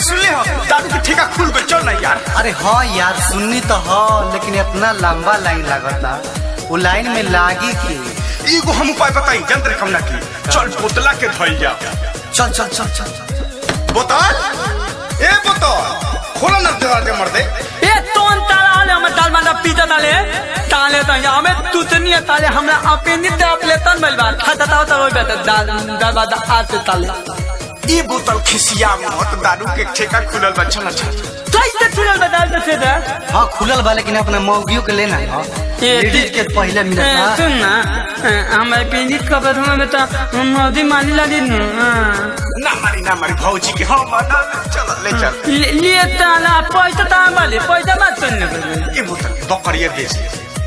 सुनले हो दारू के ठेका खुल गई, चल ना यार। अरे हाँ यार सुननी तो हो, लेकिन इतना लंबा लाइन लगता, वो लाइन में लागी की एगो हम उपाय बताई जंत्र कमला की। चल बोतला के धइल जा। चल चल चल चल बोतल ए बोतल खोला ना दरवाजा मर दे। ए तोन ताला आले हम दाल मांडा पीता ताले ताले तो हमें तुतनी ताले हमरा अपेंडिक दे अपले तन बलबा खाता ता तो रोई बेटा दाल बाद आते ताले ये बोतल खिसिया मत, दारू के ठेका खुलल बा। चल चल कैसे खुलल बा दाल से दे। हाँ खुलल बा, लेकिन अपना मौगियों के लेना है लेडीज के पहले मिनट ना। सुन ना हम अपेंडिक का प्रथम में तो मोदी मानी लगी ना मारी भौजी के हम माना। चल ले चल लिए ताला पैसा ता वाले पैसा मत सुनने ये बोतल बकरिया बेच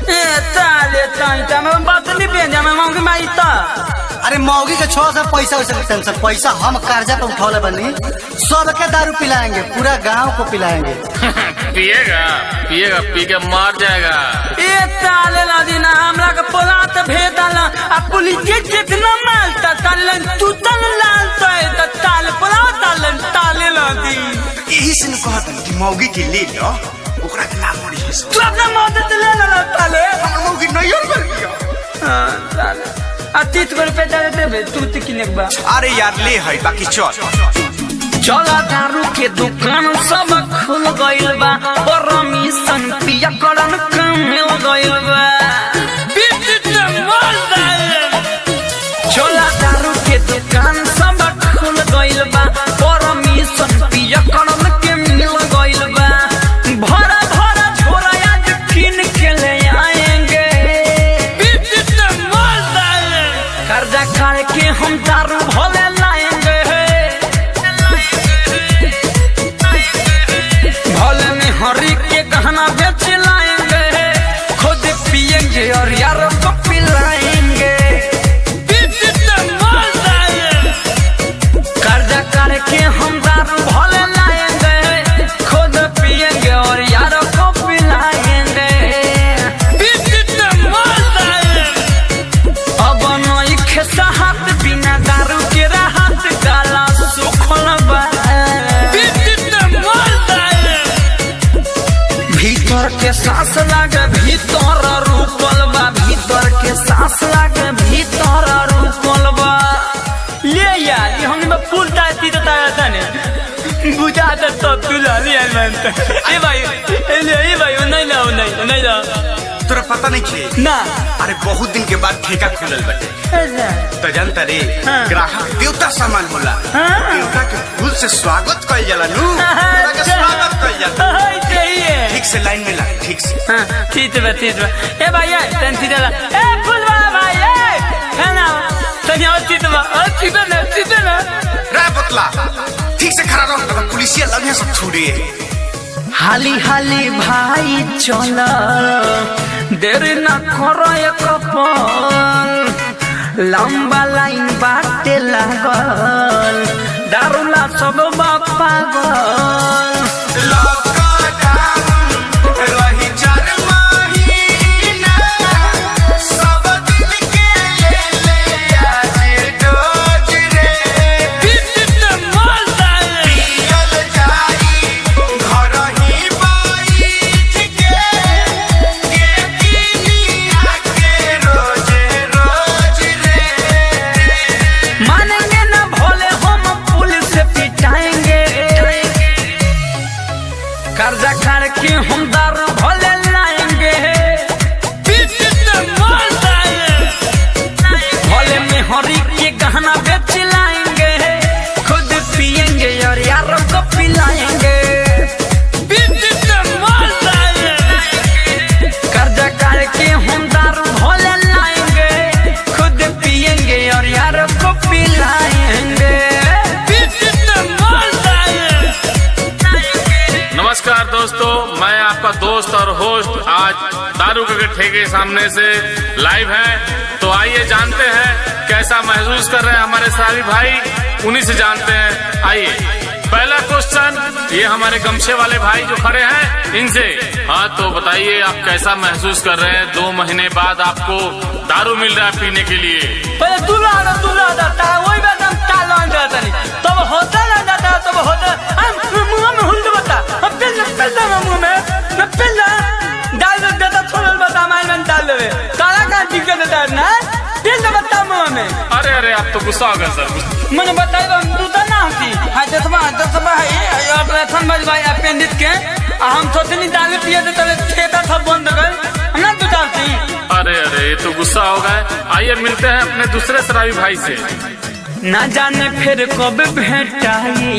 ए ताले ताई मैं बात नहीं बेन जा मैं मांगे माईता। अरे मौगी के छोड़ से पैसा वैसे टेंशन, पैसा हम कर्जा पे उठौले बनी, सबके दारू पिलाएंगे, पूरा गांव को पिलाएंगे। पिएगा पिएगा पी के मार जाएगा। ए ताले ला देना हमरा के पोलात भेदाला आ पुलिस जितना मालता ताले तू तन लालता है त ताले पोलात ताले ला दी। यही से न कहत कि मौगी के ले लो, ओकरा के नाम मरी है। तू अपना मदद ले ला ताले हमर मौगी नहीं कर दिया। हां ताले आ 30 रुपए दे देबे तू किने बा। अरे यार ले है बाकी चल चला दारू के दुकान सब खुल गइल बा, परमिशन पिया करन काम मिल गइल बा। चला दारू के दुकान सब खुल गइल बा, परमिशन पिया करन के मिल गइल बा। भरा भरा झोरा आज किन के ले आएंगे, कर्जा करके हम दारू भले लाएंगे। भले में हरी के गहना बेच लाएंगे, खुद पिएंगे और यारों को पिलाएंगे। कर्जा करके हम दारू भले लाएंगे, खुद पिएंगे और यारों को पिलाएंगे। अब नई खेसा हाथ बिना दारू के राहत गाला सुखल बा। भीतर के सांस लागे भीतर रुकल बा, भीतर के सांस लागे भीतर रुकल बा। ले यार ये हमने में फूल ताती तो ताया था ने बुझा तो तू ला लिया मैं ए भाई ए भाई नहीं ला तोरा पता नहीं थे ना। अरे बहुत दिन के बाद ठेका खुलल बटे तो जानता रे ग्राहक देवता सामान होला। देवता के फूल से स्वागत कइल जाला नु, देवता के स्वागत कइल जाला। ठीक से लाइन में लग, ठीक से ठीक बा ए भाई तन सीधा ला ए फूल वाला भाई है ना तनी और सीधा ना रे बोतला ठीक से खड़ा रह, तो पुलिसिया लगे सब छुड़े। हाली हाली भाई चल देर न करो एक पल, लंबा लाइन बाटे लागल, दारूला सब पागल। कर्जा करके हम दारू भले लाएंगे, भले में हरी के गहना बेच लाएंगे, खुद पिएंगे और यारों को पिलाएंगे। कर्जा करके हम दारू भले लाएंगे, खुद पिएंगे और यारों को पिलाएंगे। नमस्कार दोस्तों, मैं आपका दोस्त और होस्ट आज दारू के ठेके सामने से लाइव है। तो आइए जानते हैं कैसा महसूस कर रहे हैं हमारे सारी भाई, उन्हीं से जानते हैं। आइए पहला क्वेश्चन ये हमारे गमछे वाले भाई जो खड़े हैं इनसे। हाँ तो बताइए आप कैसा महसूस कर रहे हैं, 2 महीने बाद आपको दारू मिल रहा है पीने के लिए। पहले दूल्हा वही तब होता ना जाता तब होता गुस्सा हो गया सर। मैंने बताया तू तो ना होती हाय दसवा है ऑपरेशन भाई अपेंडिक्स के हम सोचनी दारू पिए थे तब ठेका सब बंद हो गए हम ना बताती। अरे ये तो गुस्सा हो गए। आइए मिलते हैं अपने दूसरे शराबी भाई से। ना जाने फिर कब भेटाई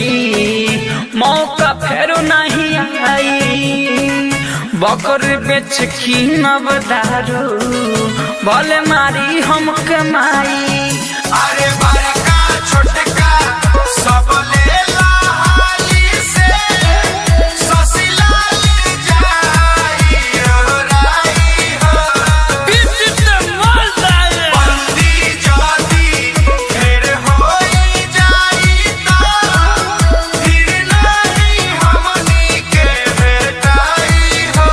मौका फिर नहीं आई बकर बेच की नब दारू बोले मारी हम कमाई। अरे बड़का छोटका सब लेला हाली से ससुराल जाई राई हो बंदी जाती फिर होई जाई ता फिर नहीं हमनी के भेटाई हो।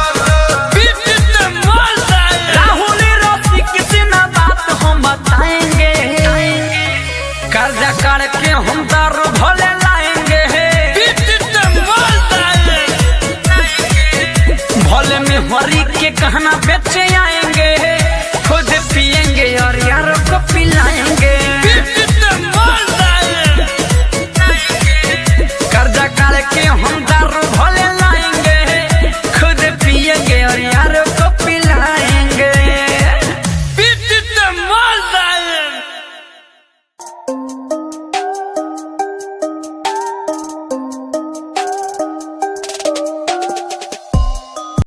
राहुल रफीक से ना बात हम बताएंगे कर्जा करके हम दारू भले लाएंगे भले में हरी के कहना बेचे आएंगे।